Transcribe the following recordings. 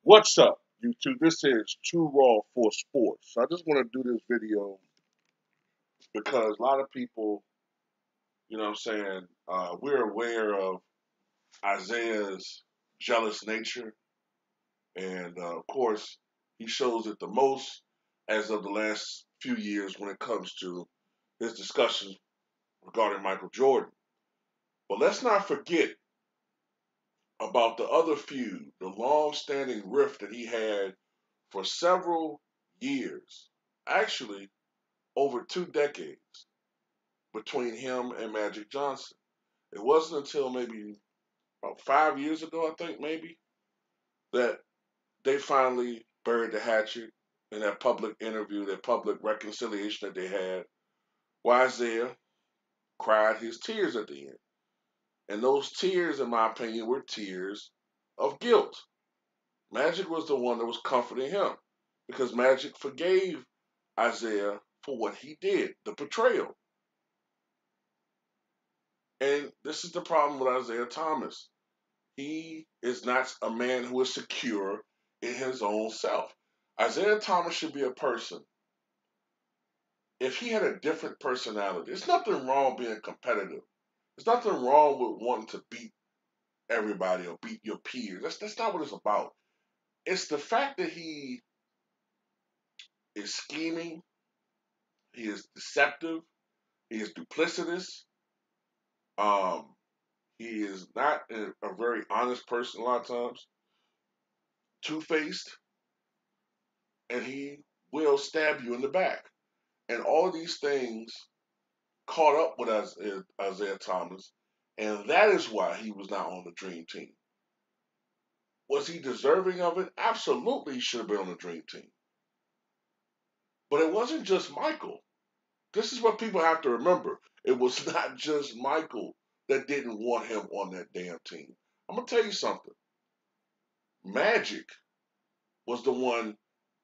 What's up, YouTube? This is Too Raw for Sports. I just want to do this video because a lot of people, we're aware of Isaiah's jealous nature. And of course, he shows it the most as of the last few years when it comes to his discussions regarding Michael Jordan. But let's not forget about the other feud, the long-standing rift that he had for several years. Actually, over 2 decades between him and Magic Johnson. It wasn't until maybe about 5 years ago, I think, maybe, that they finally buried the hatchet in that public interview, that public reconciliation that they had, where Isaiah cried his tears at the end. And those tears, in my opinion, were tears of guilt. Magic was the one that was comforting him because Magic forgave Isaiah for what he did, the betrayal. And this is the problem with Isaiah Thomas. He is not a man who is secure in his own self. Isaiah Thomas should be a person. If he had a different personality, there's nothing wrong being competitive. There's nothing wrong with wanting to beat everybody or beat your peers. That's not what it's about. It's the fact that he is scheming, he is deceptive, he is duplicitous. Um, he is not a very honest person a lot of times, two-faced, and he will stab you in the back. And all of these things caught up with Isaiah Thomas, and that is why he was not on the Dream Team. Was he deserving of it? Absolutely, he should have been on the Dream Team. But it wasn't just Michael. This is what people have to remember. It was not just Michael that didn't want him on that damn team. I'm going to tell you something. Magic was the one,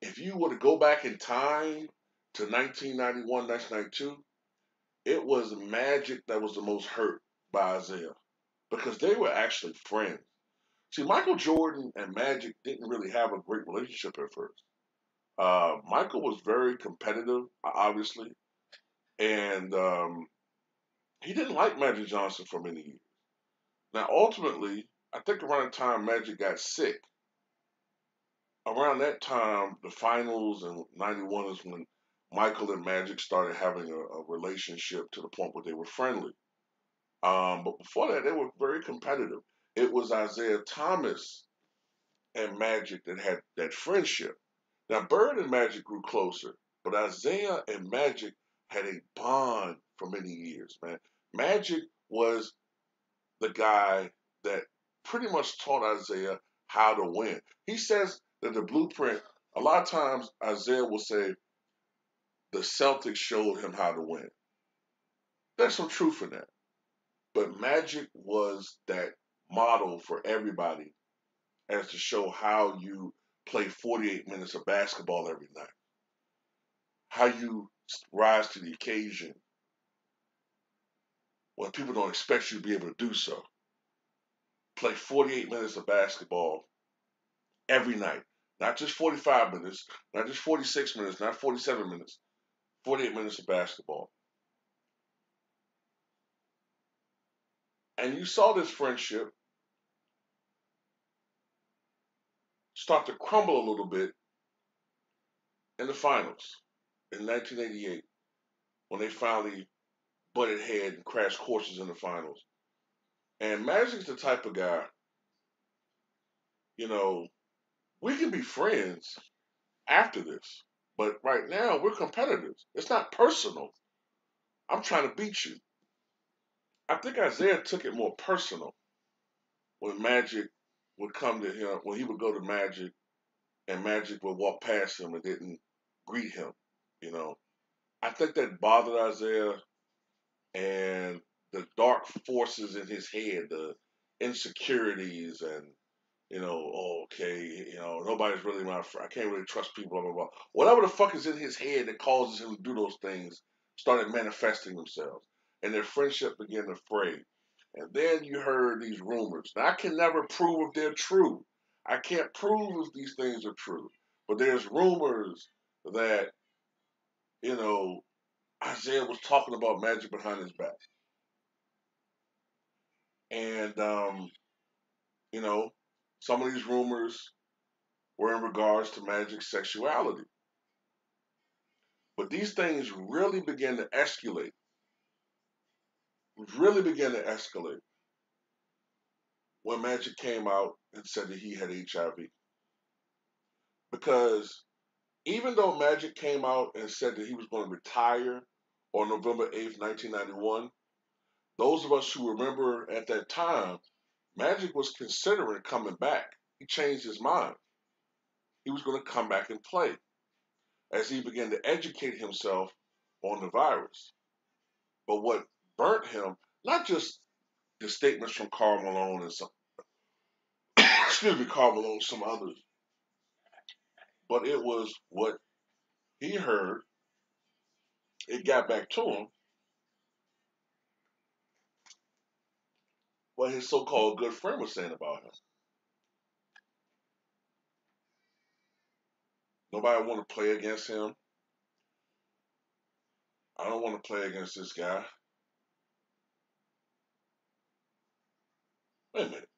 if you were to go back in time to 1991, 1992, it was Magic that was the most hurt by Isaiah because they were actually friends. See, Michael Jordan and Magic didn't really have a great relationship at first. Michael was very competitive, obviously, and he didn't like Magic Johnson for many years. Now, ultimately, I think around the time Magic got sick, around that time, the finals in '91 is when Michael and Magic started having a relationship to the point where they were friendly. But before that, they were very competitive. It was Isaiah Thomas and Magic that had that friendship. Now, Bird and Magic grew closer, but Isaiah and Magic had a bond for many years, man. Magic was the guy that pretty much taught Isaiah how to win. He says that the blueprint, a lot of times Isaiah will say, the Celtics showed him how to win. There's some truth in that. But Magic was that model for everybody as to show how you play 48 minutes of basketball every night, how you rise to the occasion when people don't expect you to be able to do so. Play 48 minutes of basketball every night, not just 45 minutes, not just 46 minutes, not 47 minutes, 48 minutes of basketball. And you saw this friendship start to crumble a little bit in the finals in 1988 when they finally butted head and crashed courses in the finals. And Magic's the type of guy, you know, we can be friends after this, but right now we're competitors. It's not personal. I'm trying to beat you. I think Isaiah took it more personal when Magic would come to him, when he would go to Magic and Magic would walk past him and didn't greet him, you know. I think that bothered Isaiah and the dark forces in his head, the insecurities and, oh, okay, nobody's really my friend. I can't really trust people, blah, blah, blah. Whatever the fuck is in his head that causes him to do those things started manifesting themselves. And their friendship began to fray. And then you heard these rumors. Now, I can never prove if they're true. I can't prove if these things are true, but there's rumors that you know Isaiah was talking about Magic behind his back, and you know some of these rumors were in regards to Magic's sexuality, but these things really began to escalate when Magic came out and said that he had HIV, because even though Magic came out and said that he was going to retire on November 8th, 1991, those of us who remember at that time, Magic was considering coming back. He changed his mind. He was going to come back and play as he began to educate himself on the virus. But what burnt him, not just the statements from Karl Malone and some, excuse me, Karl Malone and some others, but it was what he heard. It got back to him what his so-called good friend was saying about him. Nobody want to play against him. I don't want to play against this guy. Wait a minute.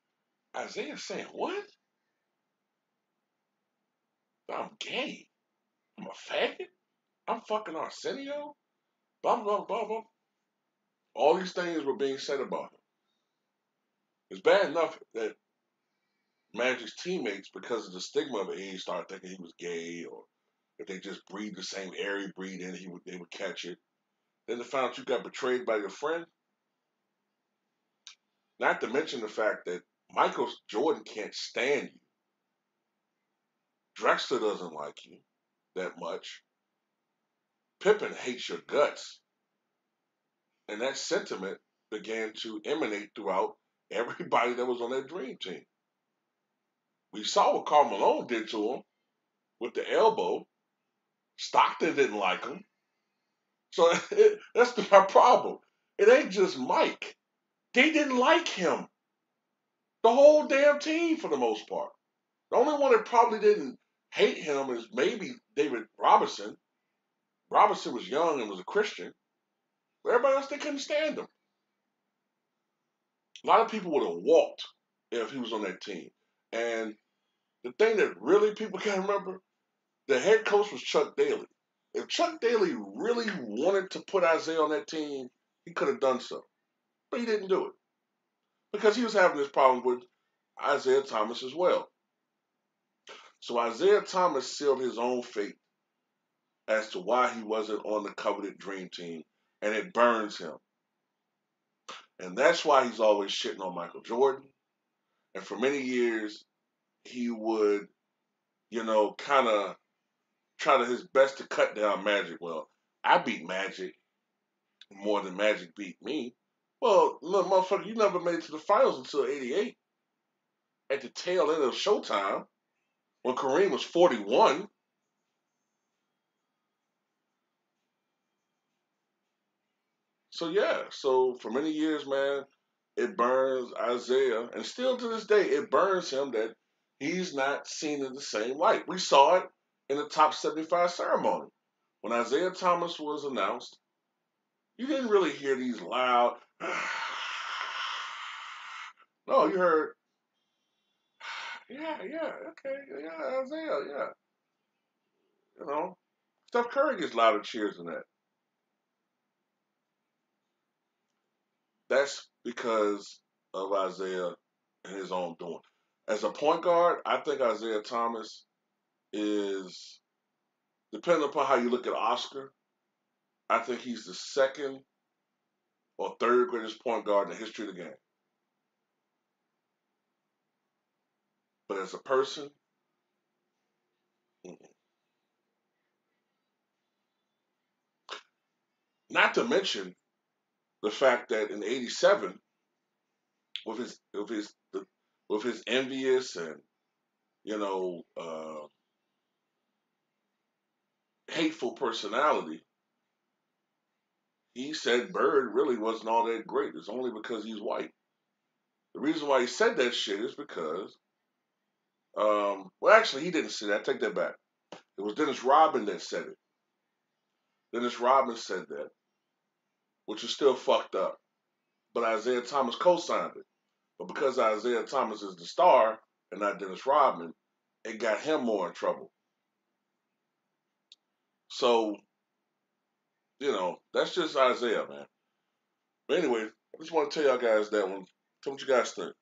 Isaiah saying what? I'm gay. I'm a faggot. I'm fucking Arsenio. Blah blah blah blah. All these things were being said about him. It's bad enough that Magic's teammates, because of the stigma of age, started thinking he was gay, or if they just breathed the same air he breathed in, they would catch it. Then to find out you got betrayed by your friend. Not to mention the fact that Michael Jordan can't stand you. Drexler doesn't like you that much. Pippen hates your guts. And that sentiment began to emanate throughout everybody that was on that dream team. We saw what Karl Malone did to him with the elbow. Stockton didn't like him. So that's my problem. It ain't just Mike. They didn't like him. The whole damn team for the most part. The only one that probably didn't hate him is maybe David Robinson. Robinson was young and was a Christian. But everybody else, they couldn't stand him. A lot of people would have walked if he was on that team. And the thing that really people can't remember, the head coach was Chuck Daly. If Chuck Daly really wanted to put Isaiah on that team, he could have done so. But he didn't do it. Because he was having this problem with Isaiah Thomas as well. So Isaiah Thomas sealed his own fate as to why he wasn't on the coveted dream team. And it burns him. And that's why he's always shitting on Michael Jordan. And for many years, he would, kind of try to his best to cut down Magic. Well, I beat Magic more than Magic beat me. Well, look, motherfucker, you never made it to the finals until '88 at the tail end of Showtime when Kareem was 41. So yeah, so for many years, man, it burns Isaiah, and still to this day, it burns him that he's not seen in the same light. We saw it in the top 75 ceremony when Isaiah Thomas was announced. You didn't really hear these loud. No, you heard, yeah, okay, yeah, Isaiah, yeah. You know, Steph Curry gets louder cheers than that. That's because of Isaiah and his own doing. As a point guard, I think Isaiah Thomas is, depending upon how you look at Oscar, I think he's the second or third greatest point guard in the history of the game. But as a person, not to mention the fact that in '87, with his envious and you know hateful personality, he said Bird really wasn't all that great. It's only because he's white. The reason why he said that shit is because Well, actually, he didn't say that. I take that back. It was Dennis Rodman that said it. Dennis Rodman said that, which is still fucked up. But Isaiah Thomas co-signed it. But because Isaiah Thomas is the star and not Dennis Rodman, it got him more in trouble. So, that's just Isaiah, man. But anyway, I just want to tell y'all guys that one. Tell me what you guys think.